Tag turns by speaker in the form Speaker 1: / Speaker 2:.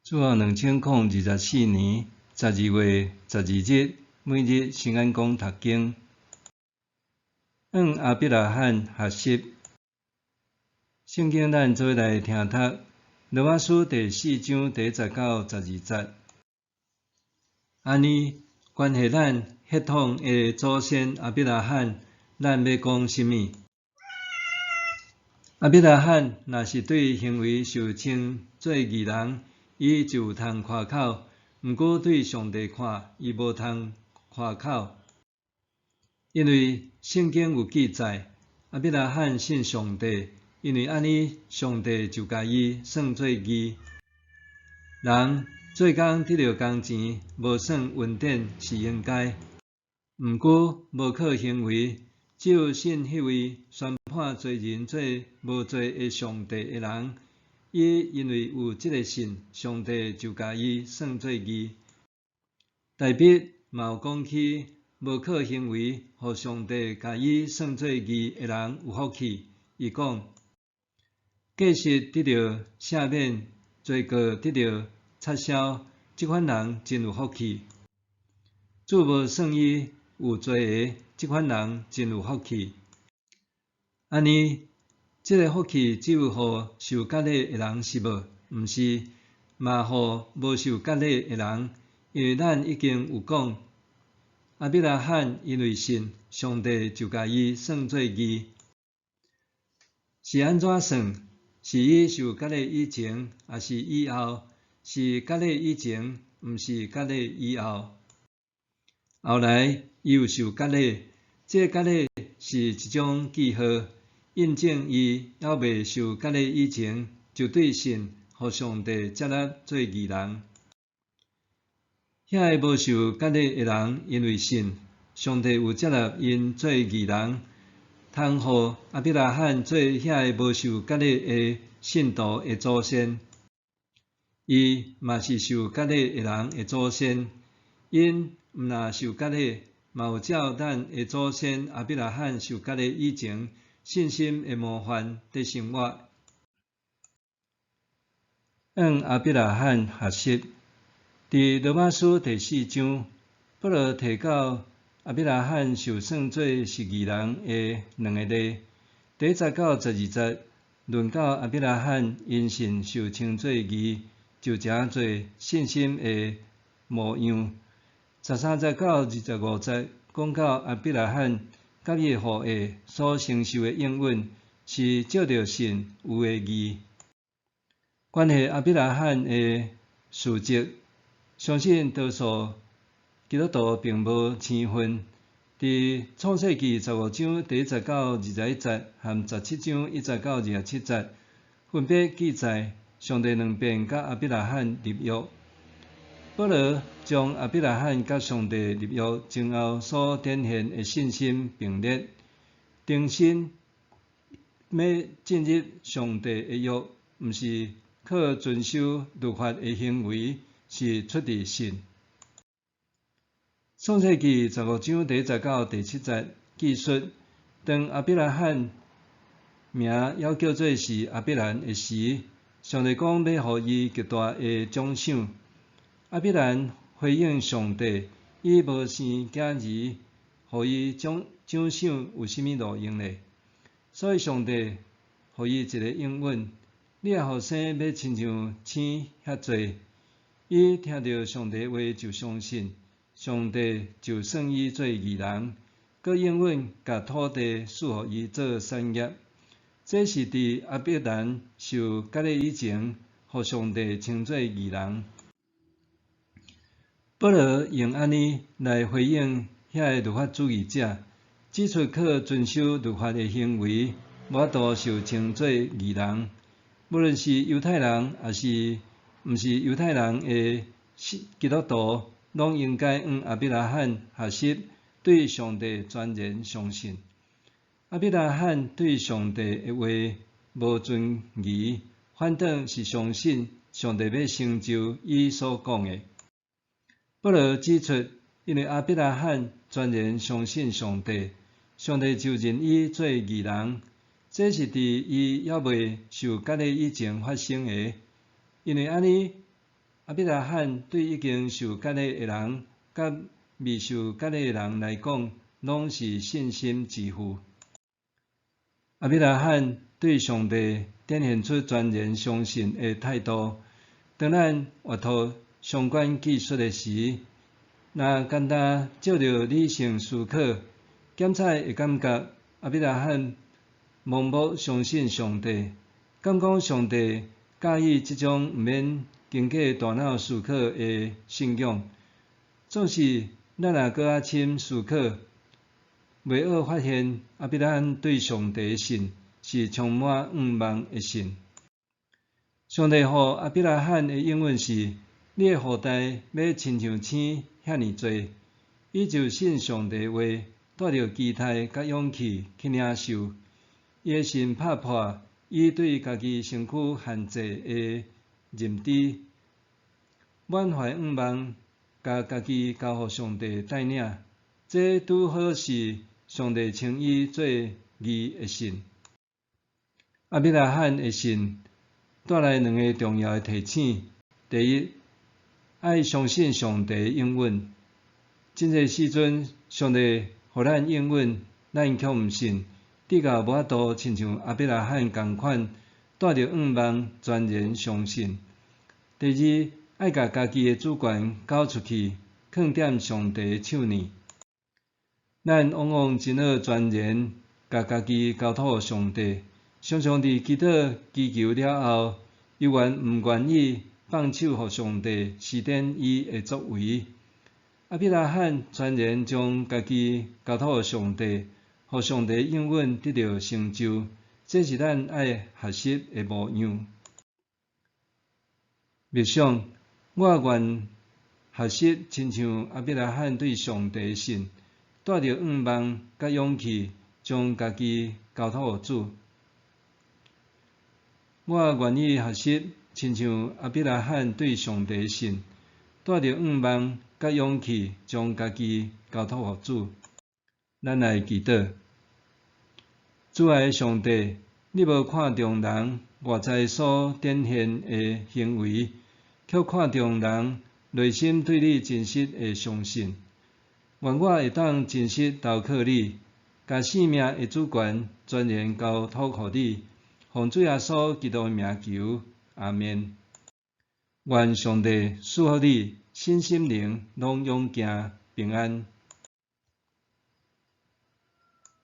Speaker 1: 主后2024年12月12日，每日圣安宫读经。阿必拉罕学习圣经，咱做来听读。罗马书第4章第10到12节。安尼，关系咱血统的祖先阿必拉罕，咱要讲甚物？阿必拉罕若是对行为受称做义人，伊就有通夸口；毋过对上帝看，伊无通夸口，因为圣经有记载，阿必拉罕信上帝，因为安尼，上帝就甲伊算做义。人做工得到工钱，无算恩典是应该，毋过无靠行为，只有信迄位宣判罪人做无罪的上帝的人。伊因为有即个信，上帝就甲伊算做义。大笔嘛有讲起，无靠行为，互上帝甲伊算做义的人有福气。伊讲，过失得到赦免，罪过得到撤销，即款人真有福气。主无算伊有罪的，即款人真有福气。安尼，即个福气只有互受割礼的人是无？毋是，嘛互无受割礼的人。因为咱已经有讲，阿必拉罕因为信，上帝就甲伊算做义。是安怎算？是伊受割礼以前，还是以后？是割礼以前，毋是割礼以后。后来伊有受割礼，这割礼是一种记号，印证伊还未受割礼以前，就对信，互上帝接纳做义人。遐个无受割礼的人，因为信，上帝有接纳因做义人，通互阿必拉罕做遐个无受割礼的信徒的祖先。伊嘛是受割礼的人的祖先，因毋若受割礼，嘛有照咱的祖先阿必拉罕受割礼以前信心的模范伫生活。阿必拉罕学习。伫罗马书第4章，保罗提到阿必拉罕受算做是义人的2个例。第10到12节论到阿必拉罕因信受称做义，就诚侪信心的模样。13节到25节讲到阿必拉罕甲伊父的所承受的应允，是照着信有的义。关系阿必拉罕的事迹，相信多数基督徒并无青分。伫创世纪15章第10到21节和17章1节到27节，分别记载上帝2遍甲阿必拉罕立约。保罗将阿必拉罕甲上帝立约前后所展现的信心并列，重申要进入上帝的约，毋是靠遵守律法的行为，是出自信。创世纪15章第10到第7节记述，当阿必拉罕名要叫做是阿必兰的时，上帝讲要互伊极大的奖赏。阿必兰回应上帝，伊无生囝儿，互伊奖赏有甚物路用呢？所以上帝互伊一个应允：你若后生要亲像星遐济。伊听到上帝话就相信，上帝就算伊做义人，佮应允甲土地赐予伊做产业。这是伫阿必兰受割礼以前，互上帝称做义人。保罗用安尼来回应遐个律法主义者，指出靠遵守律法的行为，无法度受称做义人。无论是犹太人，还是毋是犹太人的基督徒，拢应该向阿必拉罕学习，对上帝全然相信。阿必拉罕对上帝的话无存疑，反倒是相信上帝要成就伊所讲的。保罗指出，因为阿必拉罕全然相信上帝，上帝就认伊做义人。这是伫伊还未受割礼以前发生的。因为安尼，阿伯拉罕对已经受割礼的人，甲未受割礼的人来讲，拢是信心之父。阿伯拉罕对上帝展现出全然相信的态度。当咱阅读相关记述的时，若简单照着理性思考，检测会感觉阿伯拉罕盲目相信上帝，敢讲上帝介意即种毋免经过大脑思考的信仰。总是咱若搁较深思考，袂谁发现阿伯拉罕对上帝的信是充满愿望的信。上帝予阿伯拉罕的应允是：你的后代要亲像星遐尼多。伊就信上帝话，带着期待甲勇气去领受。伊的信拍破伊对家己身躯限制的认知，满怀愿望，甲家己交予上帝带领。这拄好是上帝称伊做义的信。阿伯拉罕的信带来两个重要的提醒：第一，爱相信上帝的应允。真侪时阵，上帝予咱应允，咱却毋信，直到无法度亲像阿伯拉罕共款，带着愿望全然相信。第二，爱甲家己的主权交出去，放踮上帝的手里。咱往往真好全然甲家己交托上帝，常常伫祈祷祈求了后，犹原毋愿意放手予上帝施展伊的作为。阿伯拉罕全然将家己交托予上帝，予上帝应允得到成就，这是咱爱学习的模样。默想，我愿学习亲像阿伯拉罕对上帝的信，带着愿望甲勇气，将家己交托予主。我愿意学习亲像阿伯拉罕对上帝的信，带着愿望甲勇气，将家己交托予主。咱来祈祷，主爱的上帝，你无看重人外在所展现的行为，却看重人内心对你真实的相信。愿我会当真实投靠你，甲生命的主权全然交托予你。奉主耶稣基督的名求，阿们。愿上帝赐福你身心灵拢勇健平安。